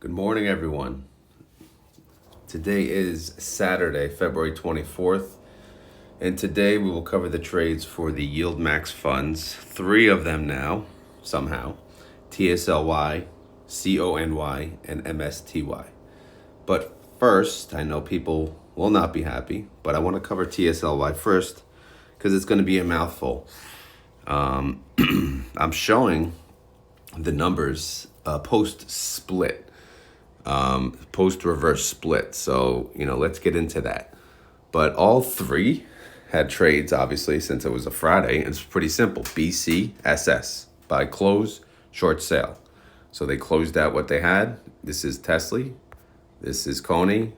Good morning, everyone. Today is Saturday, February 24th, and today we will cover the trades for the YieldMax funds, three of them now, somehow, TSLY, CONY, and MSTY. But first, I know people will not be happy, but I want to cover TSLY first because it's going to be a mouthful. I'm showing the numbers post-split. Post reverse split. So, let's get into that. But all three had trades, obviously, since it was a Friday. It's pretty simple. BCSS, buy close, short sale. So they closed out what they had. This is TSLY, this is CONY,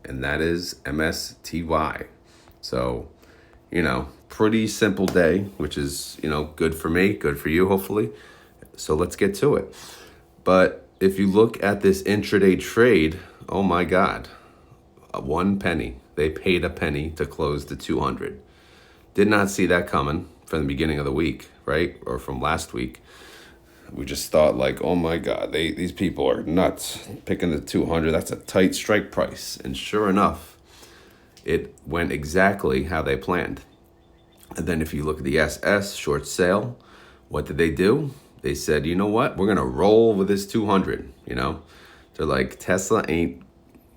and that is MSTY. So, pretty simple day, which is, good for me, good for you, hopefully. So let's get to it. But if you look at this intraday trade, oh my God, 1 penny. They paid a penny to close the 200. Did not see that coming from the beginning of the week, right? Or from last week. We just thought like, oh my God, these people are nuts. Picking the 200, that's a tight strike price. And sure enough, it went exactly how they planned. And then if you look at the SS, short sale, what did they do? They said, you know what? We're going to roll with this 200, They're like, Tesla ain't,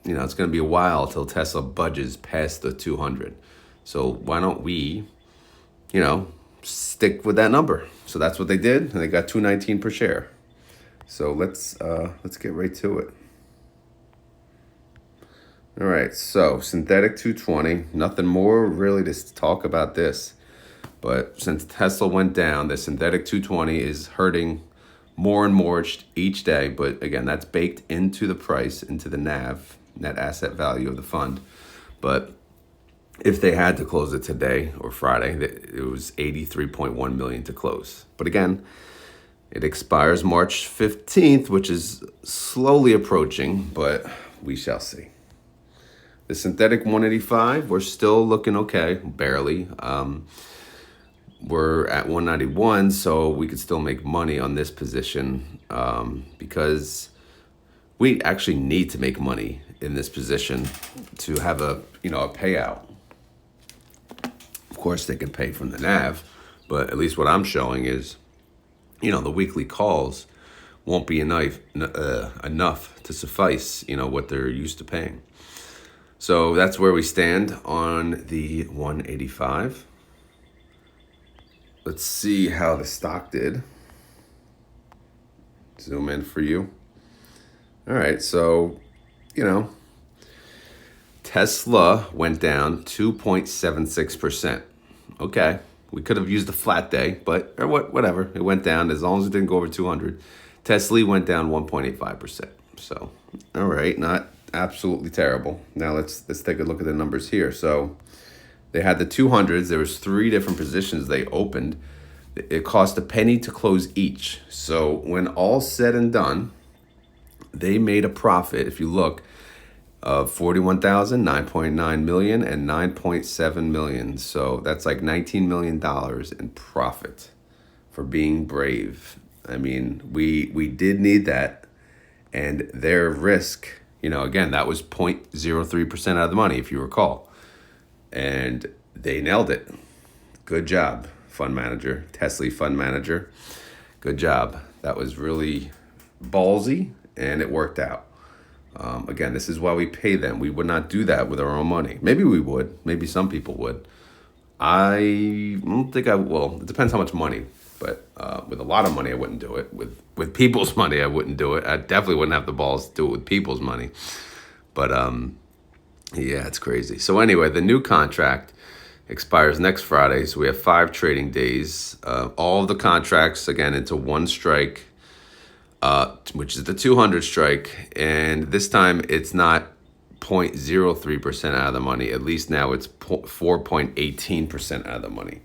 it's going to be a while till Tesla budges past the 200. So why don't we, stick with that number? So that's what they did, and they got 219 per share. So let's get right to it. All right, so synthetic 220, nothing more really to talk about this. But since Tesla went down, the synthetic 220 is hurting more and more each day. But again, that's baked into the price, into the NAV, net asset value of the fund. But if they had to close it today or Friday, it was 83.1 million to close. But again, it expires March 15th, which is slowly approaching, but we shall see. The synthetic 185, we're still looking okay, barely. We're at 191, so we could still make money on this position because we actually need to make money in this position to have a payout. Of course, they can pay from the NAV, but at least what I'm showing is, the weekly calls won't be enough to suffice, what they're used to paying. So that's where we stand on the 185. Let's see how the stock did. Zoom in for you. All right, so, Tesla went down 2.76%. Okay, we could have used a flat day, but whatever. It went down as long as it didn't go over 200. TSLY went down 1.85%. So, all right, not absolutely terrible. Now let's take a look at the numbers here. So they had the 200s. There was 3 different positions they opened. It cost a penny to close each. So when all said and done, they made a profit, if you look, of 41,000, 9.9 million, and 9.7 million. So that's like $19 million in profit for being brave. I mean, we did need that. And their risk, again, that was 0.03% out of the money, if you recall. And they nailed it. Good job, fund manager, TSLY fund manager. Good job. That was really ballsy, and it worked out. Again, this is why we pay them. We would not do that with our own money. Maybe we would. Maybe some people would. I don't think I will. It depends how much money. But with a lot of money, I wouldn't do it. With people's money, I wouldn't do it. I definitely wouldn't have the balls to do it with people's money. But yeah, it's crazy. So anyway, the new contract expires next Friday. So we have 5 trading days. All of the contracts, again, into one strike, which is the 200 strike. And this time it's not 0.03% out of the money. At least now it's 4.18% out of the money.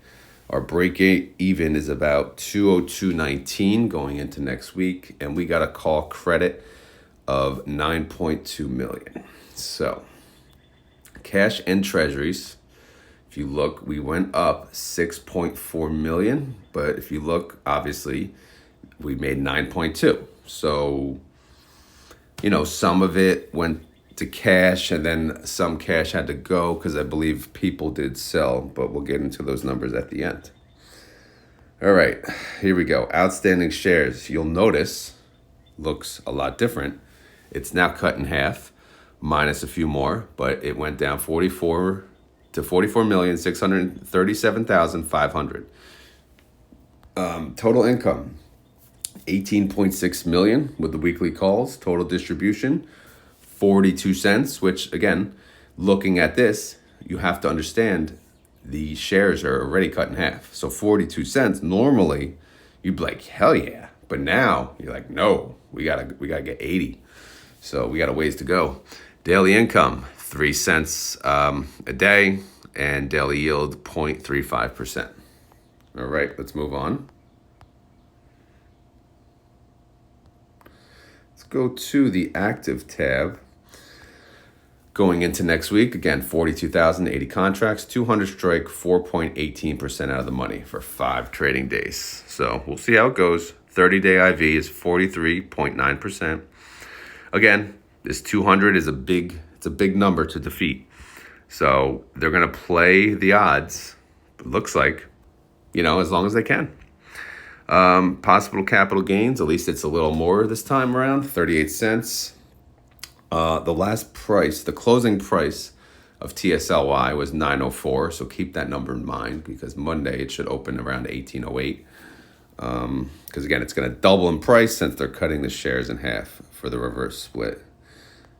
Our break even is about 202.19 going into next week. And we got a call credit of 9.2 million. So cash and treasuries, if you look, we went up 6.4 million, but if you look, obviously we made 9.2. So some of it went to cash, and then some cash had to go because I believe people did sell, but we'll get into those numbers at the end. All right, here we go. Outstanding shares. You'll notice looks a lot different. It's now cut in half, minus a few more, but it went down 44 to 44,637,500. Total income, 18.6 million with the weekly calls. Total distribution, 42 cents, which again, looking at this, you have to understand the shares are already cut in half. So 42 cents, normally you'd be like, hell yeah. But now you're like, no, we gotta get 80. So we got a ways to go. Daily income, 3 cents a day, and daily yield 0.35%. All right, let's move on. Let's go to the active tab. Going into next week, again, 42,080 contracts, 200 strike, 4.18% out of the money for 5 trading days. So we'll see how it goes. 30-day IV is 43.9%. Again, this 200 is a big number to defeat. So they're going to play the odds, it looks like, as long as they can. Possible capital gains, at least it's a little more this time around, 38 cents. The closing price of TSLY was 904, so keep that number in mind because Monday it should open around 1808. Because again, it's going to double in price since they're cutting the shares in half for the reverse split.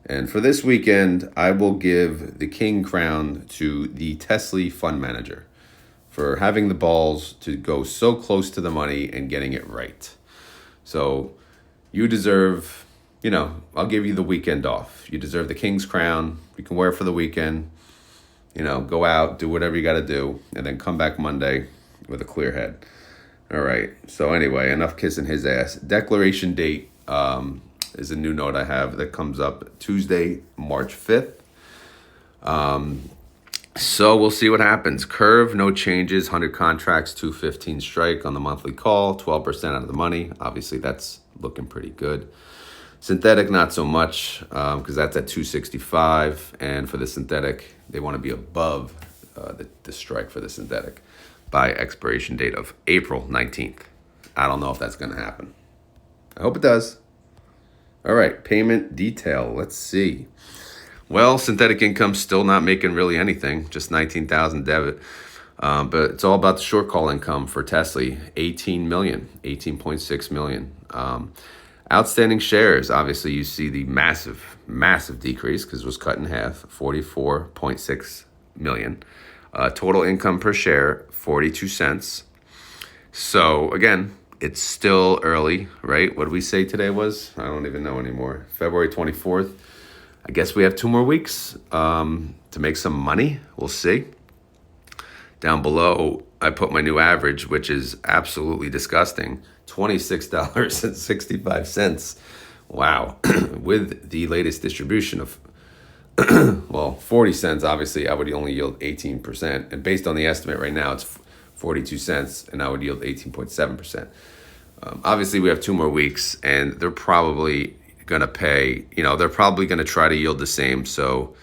And for this weekend, I will give the king crown to the TSLY fund manager for having the balls to go so close to the money and getting it right. So you deserve, I'll give you the weekend off. You deserve the king's crown. You can wear it for the weekend. Go out, do whatever you got to do, and then come back Monday with a clear head. All right. So anyway, enough kissing his ass. Declaration date is a new note I have that comes up Tuesday, March 5th. So we'll see what happens. Curve, no changes. 100 contracts, 215 strike on the monthly call, 12% out of the money. Obviously, that's looking pretty good. Synthetic, not so much, because that's at 265. And for the synthetic, they want to be above the strike for the synthetic by expiration date of April 19th. I don't know if that's going to happen. I hope it does. All right, payment detail. Let's see. Well, synthetic income still not making really anything, just 19,000 debit. But it's all about the short call income for TSLY, 18.6 million. Outstanding shares, obviously you see the massive decrease because it was cut in half, 44.6 million. Total income per share, 42 cents. So again, it's still early, right? What did we say today was? I don't even know anymore. February 24th. I guess we have 2 more weeks to make some money. We'll see. Down below, I put my new average, which is absolutely disgusting. $26.65. Wow. With the latest distribution of, 40 cents, obviously, I would only yield 18%. And based on the estimate right now, it's 42 cents, and I would yield 18.7%. Obviously, we have 2 more weeks, and they're probably going to pay, they're probably going to try to yield the same. So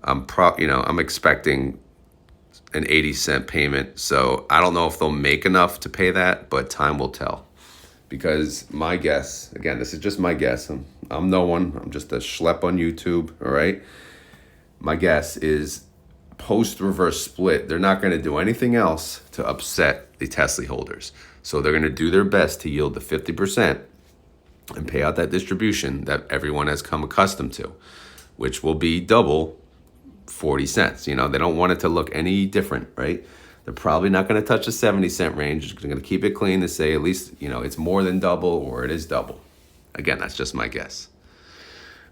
I'm expecting an 80-cent payment. So I don't know if they'll make enough to pay that, but time will tell. Because my guess, again, this is just my guess. I'm no one. I'm just a schlep on YouTube, all right? My guess is post-reverse split, they're not going to do anything else to upset the TSLY holders. So they're going to do their best to yield the 50% and pay out that distribution that everyone has come accustomed to, which will be double 40 cents. They don't want it to look any different, right? They're probably not going to touch the 70-cent range. They're going to keep it clean to say at least, it's more than double or it is double. Again, that's just my guess.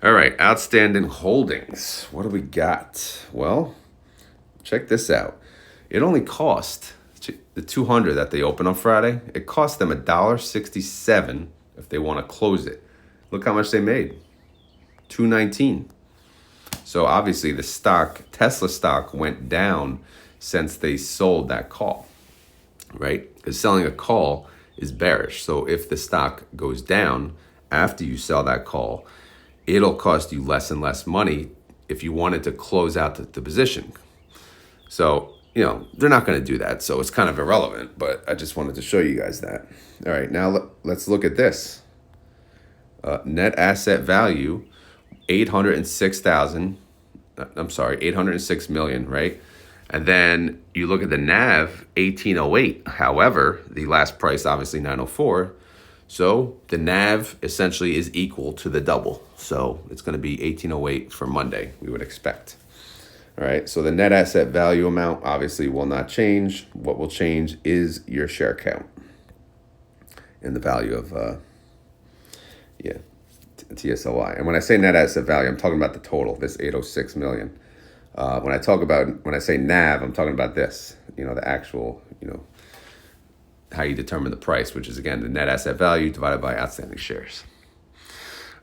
All right, outstanding holdings. What do we got? Well, check this out. It only cost the 200 that they open on Friday. It cost them $1.67 if they want to close it. Look how much they made. $2.19. So obviously the Tesla stock went down since they sold that call, right? Because selling a call is bearish. So if the stock goes down after you sell that call, it'll cost you less and less money if you wanted to close out the position. So, they're not going to do that. So it's kind of irrelevant, but I just wanted to show you guys that. All right, now let's look at this. Net asset value, 806 million, right? And then you look at the NAV, 1808. However, the last price, obviously 904. So the NAV essentially is equal to the double. So it's going to be 1808 for Monday, we would expect. All right, so the net asset value amount obviously will not change. What will change is your share count and the value of, TSLY. And when I say net asset value, I'm talking about the total, this 806 million. When I say NAV, I'm talking about this, the actual, how you determine the price, which is, again, the net asset value divided by outstanding shares.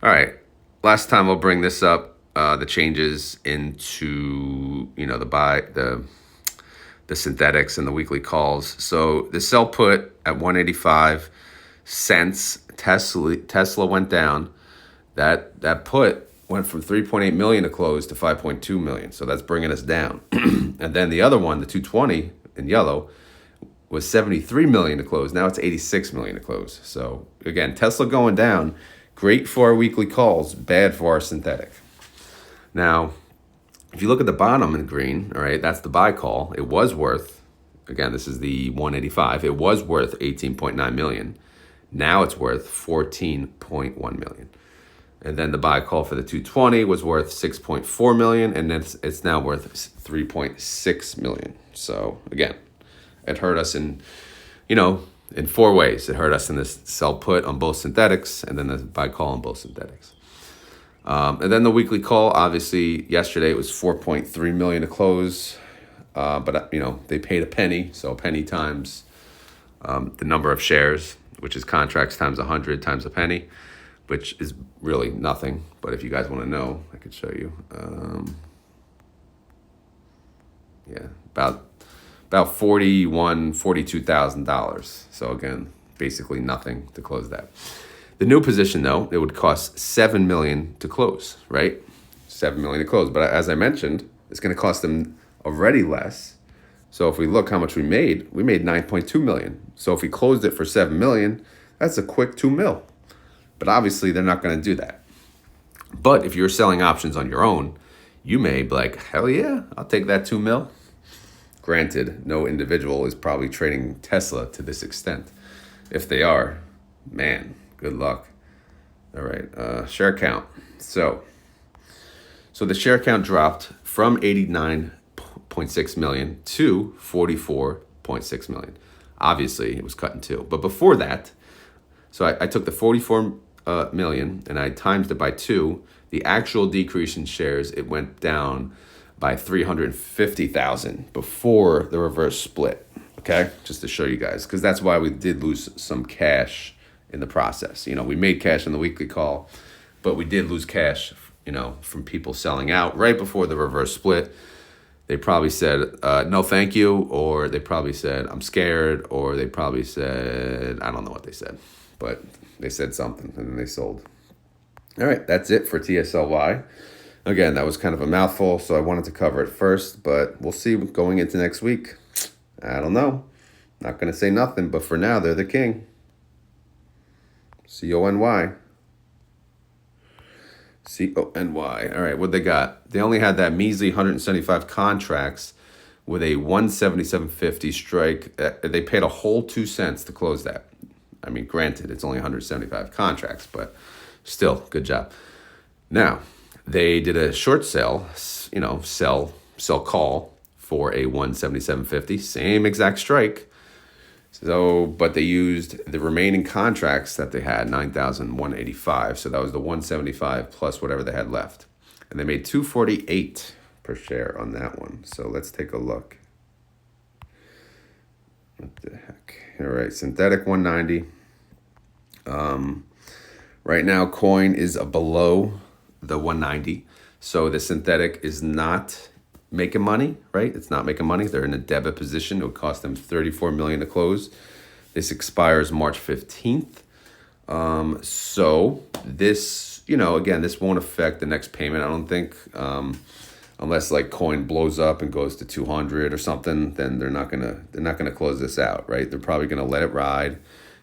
All right, last time we'll bring this up, the changes into, the synthetics and the weekly calls. So the sell put at 185 cents, Tesla went down. That put went from 3.8 million to close to 5.2 million. So that's bringing us down. And then the other one, the 220 in yellow, was 73 million to close. Now it's 86 million to close. So again, Tesla going down, great for our weekly calls, bad for our synthetic. Now, if you look at the bottom in green, all right, that's the buy call. It was worth, again, this is the 185. It was worth 18.9 million. Now it's worth 14.1 million. And then the buy call for the 220 was worth 6.4 million, and it's now worth 3.6 million. So again, it hurt us in four ways. It hurt us in this sell put on both synthetics, and then the buy call on both synthetics. And then the weekly call, obviously, yesterday it was 4.3 million to close, but they paid a penny, so a penny times the number of shares, which is contracts times 100 times a penny, which is really nothing. But if you guys want to know, I could show you. About $42,000. So again, basically nothing to close that. The new position, though, it would cost $7 million to close, right? $7 million to close. But as I mentioned, it's going to cost them already less. So if we look how much we made 9.2 million. So if we closed it for 7 million, that's a quick 2 mil. But obviously, they're not going to do that. But if you're selling options on your own, you may be like, hell yeah, I'll take that 2 mil. Granted, no individual is probably trading Tesla to this extent. If they are, man, good luck. All right, share count. So the share count dropped from 89.6 million to 44.6 million. Obviously, it was cut in two. But before that, so I took the 44 million and I times it by 2. The actual decrease in shares, it went down by 350,000 before the reverse split. Okay, just to show you guys, because that's why we did lose some cash in the process. We made cash in the weekly call, but we did lose cash, from people selling out right before the reverse split. They probably said, no, thank you. Or they probably said, I'm scared. Or they probably said, I don't know what they said, but they said something and then they sold. All right, that's it for TSLY. Again, that was kind of a mouthful, so I wanted to cover it first, but we'll see going into next week. I don't know. Not going to say nothing, but for now, they're the king. CONY. CONY. All right, what they got? They only had that measly 175 contracts with a 177.50 strike. They paid a whole 2 cents to close that. I mean, granted, it's only 175 contracts, but still, good job. Now, they did a short sell, sell call for a 177.50, same exact strike. So, but they used the remaining contracts that they had, 9,185. So that was the 175 plus whatever they had left. And they made 248 per share on that one. So let's take a look. What the heck? All right, synthetic 190. Right now, coin is below the 190. So the synthetic is not making money, right? It's not making money. They're in a debit position. It would cost them 34 million to close. This expires March 15th. So this, again, this won't affect the next payment, I don't think. Unless like coin blows up and goes to 200 or something, then they're not gonna close this out, right? They're probably gonna let it ride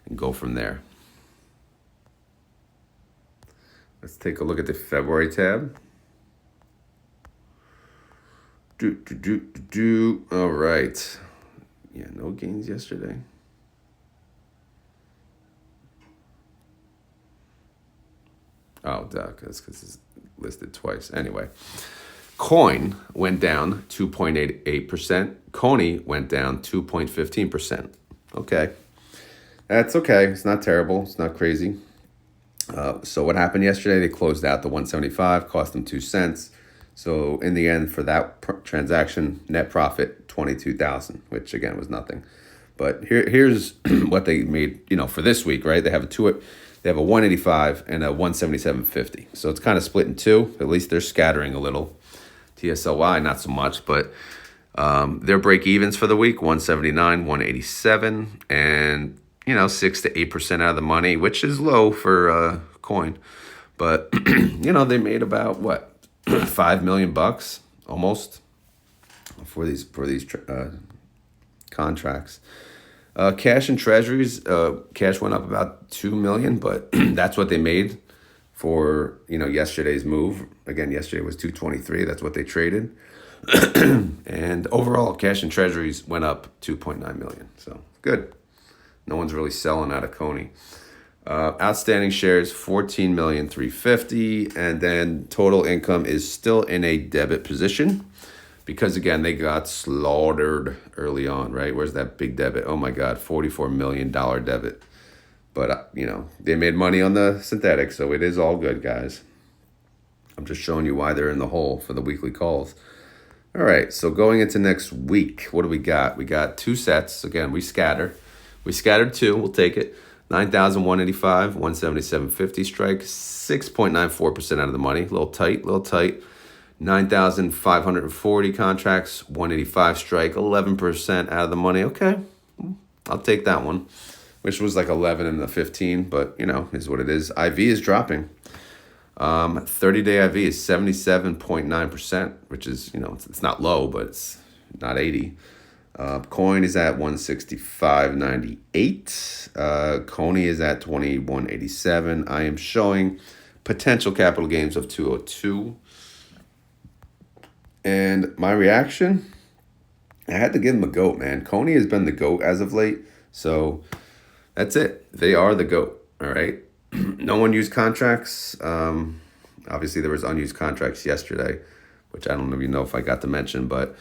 and go from there. Let's take a look at the February tab. All right. Yeah, no gains yesterday. Oh, that's because it's listed twice. Anyway, coin went down 2.88%. CONY went down 2.15%. Okay. That's okay. It's not terrible. It's not crazy. So what happened yesterday? They closed out the 175, cost them 2 cents. So in the end, for that transaction, net profit 22,000, which again was nothing. But here's what they made. For this week, right? They have a 185 and a 177.50. So it's kind of split in two. At least they're scattering a little. TSLY not so much, but their break evens for the week 179, 187, and 6 to 8% out of the money, which is low for coin. But they made about what? $5 million almost for these contracts. Cash and treasuries, cash went up about 2 million, but that's what they made for yesterday's move. Again, yesterday was 223. That's what they traded. And overall, cash and treasuries went up 2.9 million. So good. No one's really selling out of CONY. Outstanding shares 14,350,000, and then total income is still in a debit position because again they got slaughtered early on, right? Where's that big debit? Oh my God, $44 million debit. But they made money on the synthetic, so it is all good, guys. I'm just showing you why they're in the hole for the weekly calls. All right, so going into next week, what do we got? We got 2 sets. Again, we scattered 2. We'll take it. 9,185, 177.50 strike, 6.94% out of the money. A little tight. 9,540 contracts, 185 strike, 11% out of the money. Okay, I'll take that one. Which was like 11 and the 15, but is what it is. IV is dropping. 30-day IV is 77.9%, which is, it's not low, but it's not 80. Coin is at 165.98. CONY is at 21.87. I am showing potential capital gains of 202. And my reaction, I had to give them a GOAT, man. CONY has been the GOAT as of late. So that's it. They are the GOAT. All right. No one used contracts. Obviously, there was unused contracts yesterday, which I don't even know if I got to mention, but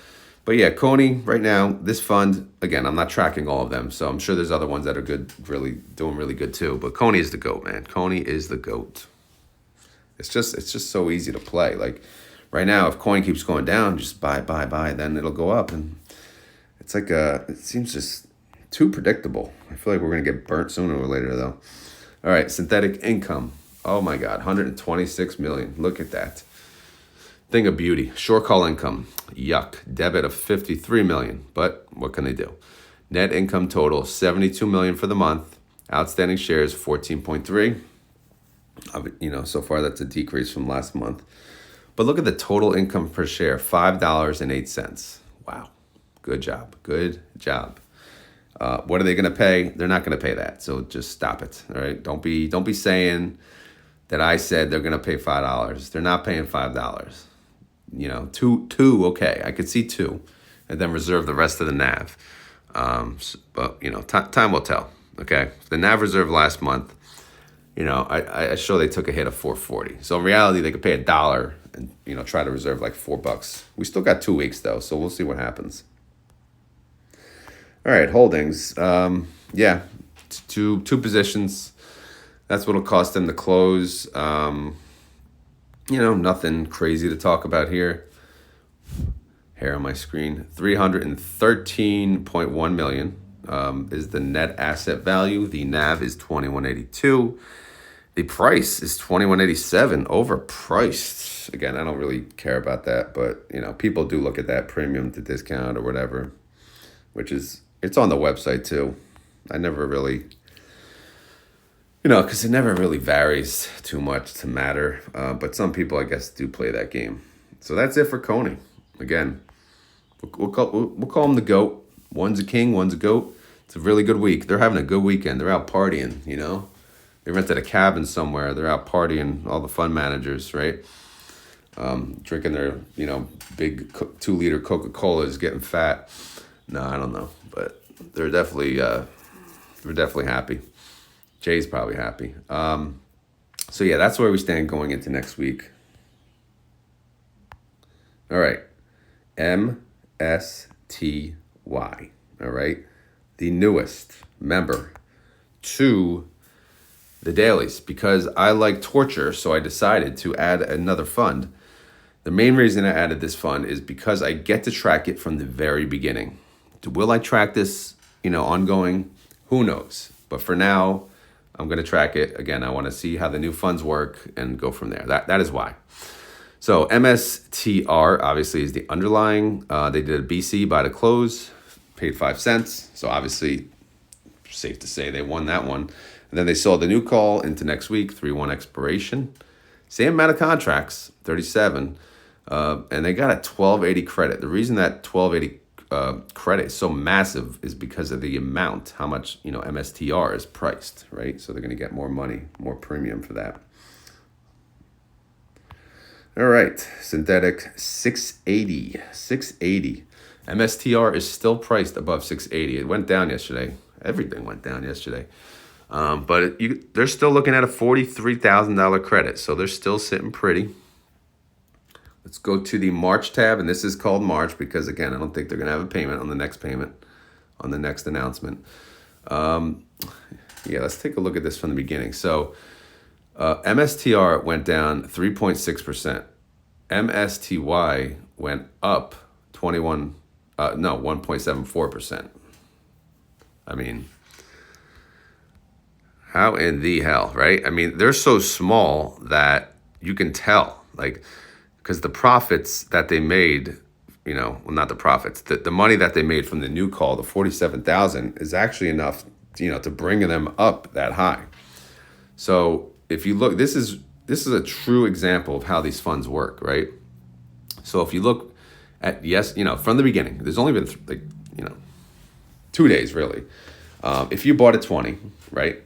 yeah, CONY right now, this fund, again, I'm not tracking all of them, so I'm sure there's other ones that are good, really doing really good too. But CONY is the GOAT, man. CONY is the GOAT. It's just so easy to play. Like right now, if coin keeps going down, just buy, then it'll go up, and it's like it seems just too predictable. I feel like we're gonna get burnt sooner or later, though. All right, synthetic income. Oh my God, 126 million. Look at that. Thing of beauty. Short call income. Yuck. Debit of 53 million. But what can they do? Net income total 72 million for the month. Outstanding shares 14.3. So far that's a decrease from last month. But look at the total income per share, $5.08. Wow. Good job. What are they going to pay? They're not going to pay that. So just stop it. All right. Don't be saying that I said they're going to pay $5. They're not paying $5. Two. Okay. I could see 2 and then reserve the rest of the NAV. But time will tell. Okay. The NAV reserve last month, I show they took a hit of $4.40. So in reality, they could pay $1 and, try to reserve like $4. We still got 2 weeks though. So we'll see what happens. All right, holdings. Two positions. That's what it'll cost them to close. Nothing crazy to talk about here. Hair on my screen. 313.1 million is the net asset value. The NAV is 2182. The price is 2187. Overpriced. Again, I don't really care about that, but people do look at that premium to discount or whatever, which is. It's on the website too. I never really, because it never really varies too much to matter. But some people, I guess, do play that game. So that's it for CONY. Again, we'll call them the GOAT. One's a king, one's a GOAT. It's a really good week. They're having a good weekend. They're out partying, They rented a cabin somewhere. They're out partying, all the fund managers, right? Drinking their, big 2-liter Coca-Colas, getting fat. No, I don't know. But they're definitely happy. Jay's probably happy. So yeah, that's where we stand going into next week. All right. MSTY. All right. The newest member to the dailies, because I like torture. So I decided to add another fund. The main reason I added this fund is because I get to track it from the very beginning. Will I track this, ongoing? Who knows? But for now, I'm going to track it. Again, I want to see how the new funds work and go from there. That is why. So MSTR obviously is the underlying. They did a BC by the close, paid 5 cents. So obviously, safe to say they won that one. And then they sold the new call into next week, 3/1 expiration. Same amount of contracts, 37. And they got a 1280 credit. The reason that 1280 credit is so massive is because of the amount, how much MSTR is priced, right? So they're going to get more money, more premium for that. All right, synthetic 680. MSTR is still priced above 680. It went down yesterday. Everything went down yesterday. But they're still looking at a $43,000 credit, so they're still sitting pretty. Let's go to the March tab, and this is called March because, again, I don't think they're going to have a payment on the next announcement. Let's take a look at this from the beginning. So MSTR went down 3.6%. MSTY went up 1.74%. I mean, how in the hell, right? I mean, they're so small that you can tell, because the profits that they made, not the profits, the money that they made from the new call, the 47,000, is actually enough, to bring them up that high. So if you look, this is a true example of how these funds work, right? So if you look at, from the beginning, there's only been 2 days really. If you bought at 20, right,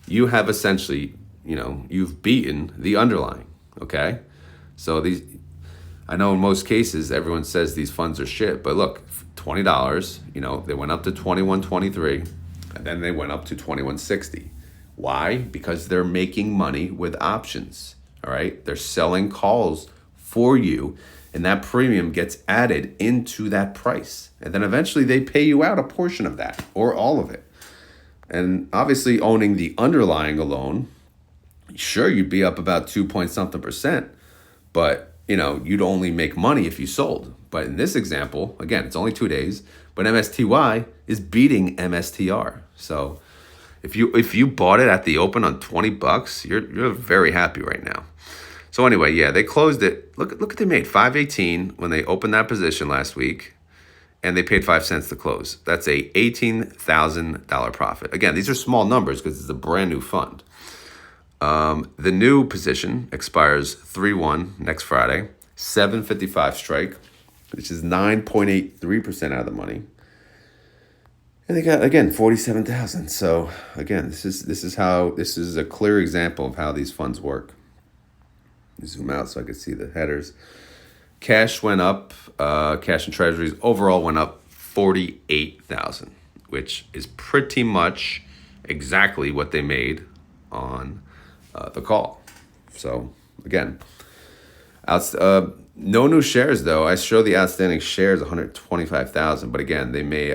you have essentially, you've beaten the underlying, okay? So I know in most cases, everyone says these funds are shit, but look, $20, they went up to $21.23, and then they went up to $21.60. Why? Because they're making money with options, all right? They're selling calls for you, and that premium gets added into that price. And then eventually they pay you out a portion of that, or all of it. And obviously owning the underlying alone, sure, you'd be up about 2-point-something%, but you'd only make money if you sold. But in this example, again, it's only 2 days, but MSTY is beating MSTR. So if you bought it at the open on $20, you're very happy right now. So anyway, yeah, they closed it. Look what they made, 518 when they opened that position last week, and they paid 5 cents to close. That's a $18,000 profit. Again, these are small numbers because it's a brand new fund. The new position expires 3/1 next Friday, 7:55 strike, which is 9.83% out of the money. And they got, again, 47,000. So again, this is a clear example of how these funds work. Zoom out so I can see the headers. Cash went up, cash and treasuries overall went up 48,000, which is pretty much exactly what they made on the call. So again, no new shares though. I show the outstanding shares 125,000, but again, they may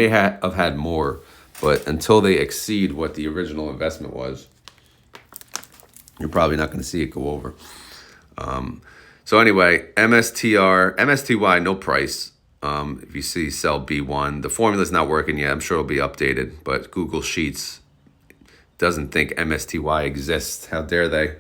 have had more, but until they exceed what the original investment was, you're probably not going to see it go over. So anyway, MSTY, no price. If you see cell B1, the formula's not working yet. I'm sure it'll be updated, but Google Sheets doesn't think MSTY exists. How dare they?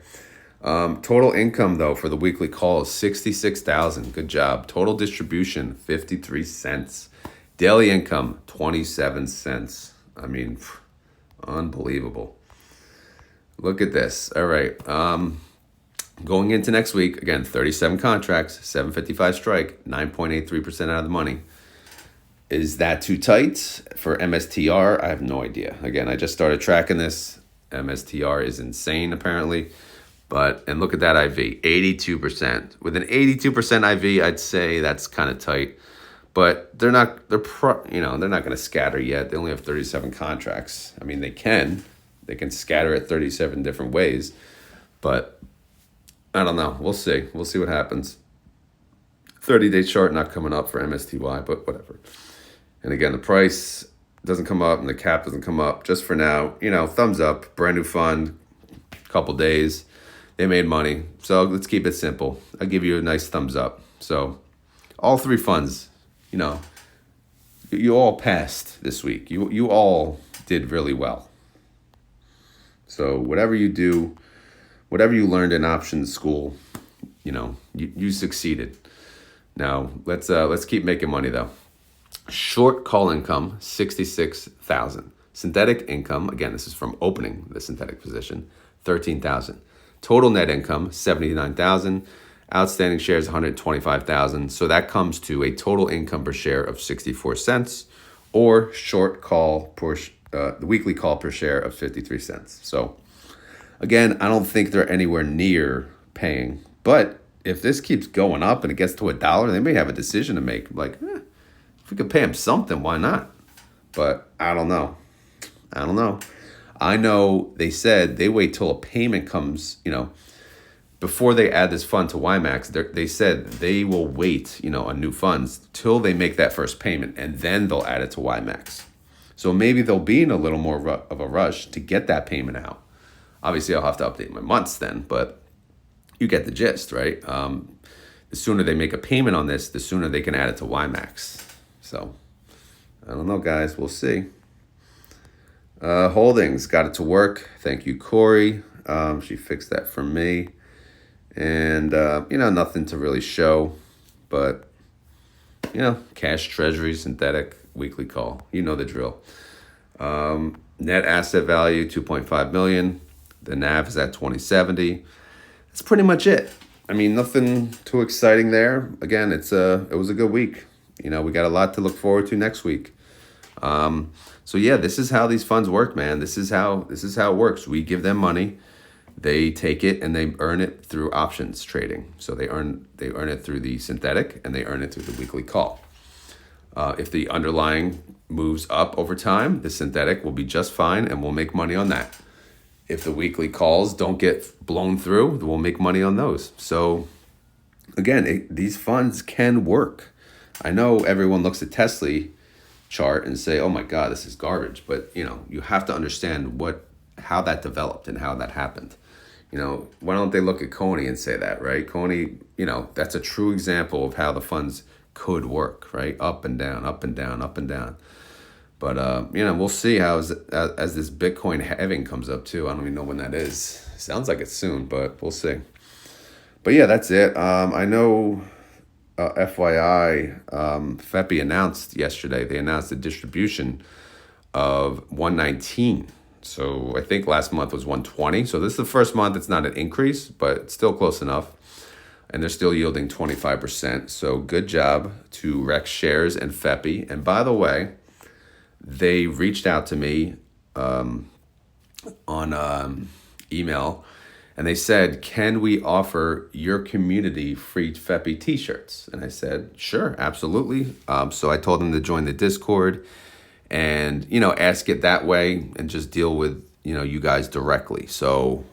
Total income, though, for the weekly call is 66,000. Good job. Total distribution, 53 cents. Daily income, 27 cents. I mean, Unbelievable. Look at this. All right. Going into next week, again, 37 contracts, 755 strike, 9.83% out of the money. Is that too tight for MSTR? I have no idea. Again, I just started tracking this. MSTR is insane, apparently. And look at that IV, 82%. With an 82% IV, I'd say that's kind of tight. But they're not going to scatter yet. They only have 37 contracts. I mean, they can scatter it 37 different ways, but I don't know. We'll see. We'll see what happens. 30-day chart not coming up for MSTY, but whatever. And again, the price doesn't come up and the cap doesn't come up. Just for now, thumbs up. Brand new fund, couple days. They made money. So let's keep it simple. I'll give you a nice thumbs up. So all three funds, you all passed this week. You all did really well. So whatever you do, whatever you learned in options school, you succeeded. Now let's keep making money though. Short call income, 66,000. Synthetic income, again, this is from opening the synthetic position, 13,000. Total net income, 79,000. Outstanding shares, 125,000. So that comes to a total income per share of 64 cents, or short call the weekly call per share of 53 cents. So again, I don't think they're anywhere near paying, but if this keeps going up and it gets to $1, they may have a decision to make. Like, if we could pay them something, why not? But I don't know. I know they said they wait till a payment comes, before they add this fund to YieldMax. They said they will wait, on new funds till they make that first payment, and then they'll add it to YieldMax. So maybe they'll be in a little more of a rush to get that payment out. Obviously, I'll have to update my months then, but you get the gist, right? The sooner they make a payment on this, the sooner they can add it to YieldMax. So, I don't know, guys. We'll see. Holdings, got it to work. Thank you, Corey. She fixed that for me. And, nothing to really show. But, cash, treasury, synthetic, weekly call. You know the drill. Net asset value, 2.5 million. The NAV is at 2070. That's pretty much it. I mean, nothing too exciting there. Again, it was a good week. We got a lot to look forward to next week. So yeah, this is how these funds work, man. This is how it works. We give them money, they take it and they earn it through options trading. So they earn it through the synthetic and they earn it through the weekly call. If the underlying moves up over time, the synthetic will be just fine and we'll make money on that. If the weekly calls don't get blown through, we'll make money on those. So again, these funds can work. I know everyone looks at TSLY chart and say, oh my God, this is garbage. But, you have to understand how that developed and how that happened. Why don't they look at CONY and say that, right? CONY, that's a true example of how the funds could work, right? Up and down, up and down, up and down. But, we'll see how as this Bitcoin halving comes up too. I don't even know when that is. Sounds like it's soon, but we'll see. But yeah, that's it. I know... FYI, FEPI announced yesterday, they announced a distribution of 119. So I think last month was 120. So this is the first month. It's not an increase, but it's still close enough. And they're still yielding 25%. So good job to Rex Shares and FEPI. And by the way, they reached out to me on email. And they said, can we offer your community free FEPI t-shirts? And I said, sure, absolutely. So I told them to join the Discord and, ask it that way and just deal with, you guys directly. So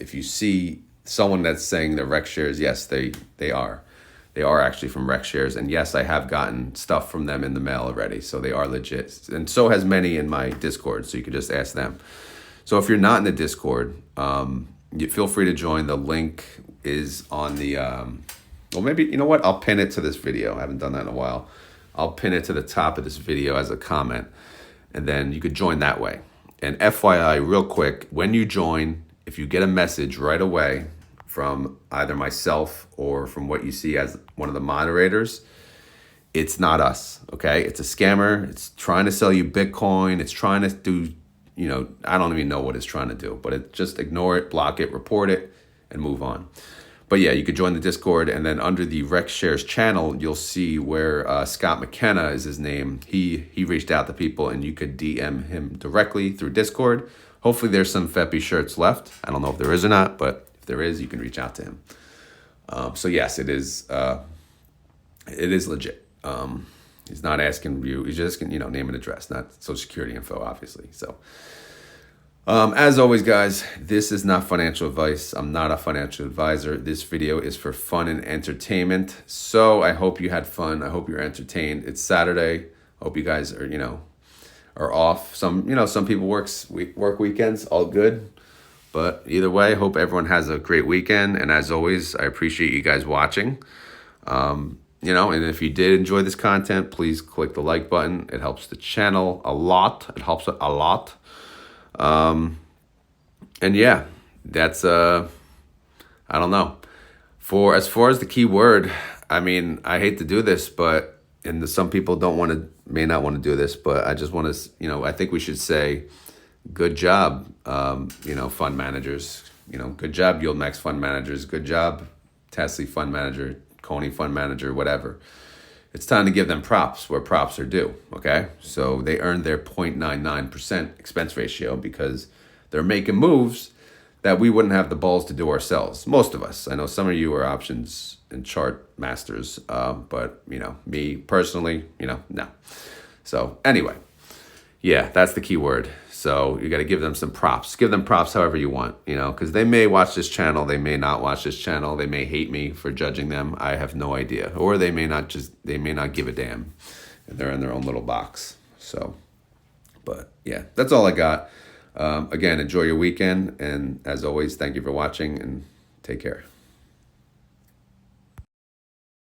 if you see someone that's saying they're Rex Shares, yes, they are. They are actually from Rex Shares. And yes, I have gotten stuff from them in the mail already. So they are legit. And so has many in my Discord. So you can just ask them. So if you're not in the Discord, you feel free to join. The link is on the, well, maybe, you know what? I'll pin it to this video. I haven't done that in a while. I'll pin it to the top of this video as a comment, and then you could join that way. And FYI, real quick, when you join, if you get a message right away from either myself or from what you see as one of the moderators, it's not us, okay? It's a scammer. It's trying to sell you Bitcoin. It's trying to do, I don't even know what it's trying to do, but just ignore it, block it, report it, and move on. But yeah, you could join the Discord, and then under the Rex Shares channel, you'll see where Scott McKenna is his name. He reached out to people, and you could DM him directly through Discord. Hopefully there's some Feppy shirts left. I don't know if there is or not, but if there is, you can reach out to him. So yes, it is legit. He's not asking you. He's just name and address, not social security info, obviously. So, as always, guys, this is not financial advice. I'm not a financial advisor. This video is for fun and entertainment. So I hope you had fun. I hope you're entertained. It's Saturday. Hope you guys are off. Some people work weekends. All good. But either way, hope everyone has a great weekend. And as always, I appreciate you guys watching. And if you did enjoy this content, please click the like button. It helps the channel a lot. It helps it a lot. And yeah, that's, I don't know. As far as the key word, I mean, I hate to do this, but, some people may not want to do this, but I just want to, I think we should say, good job, fund managers, good job, YieldMax fund managers, good job, TSLY fund manager, CONY fund manager, whatever. It's time to give them props where props are due, okay? So they earned their 0.99% expense ratio because they're making moves that we wouldn't have the balls to do ourselves. Most of us. I know some of you are options and chart masters, but, me personally, no. So anyway, yeah, that's the key word. So you got to give them some props. Give them props however you want, because they may watch this channel. They may not watch this channel. They may hate me for judging them. I have no idea. Or they may not give a damn. And they're in their own little box. So, but yeah, that's all I got. Again, enjoy your weekend. And as always, thank you for watching and take care.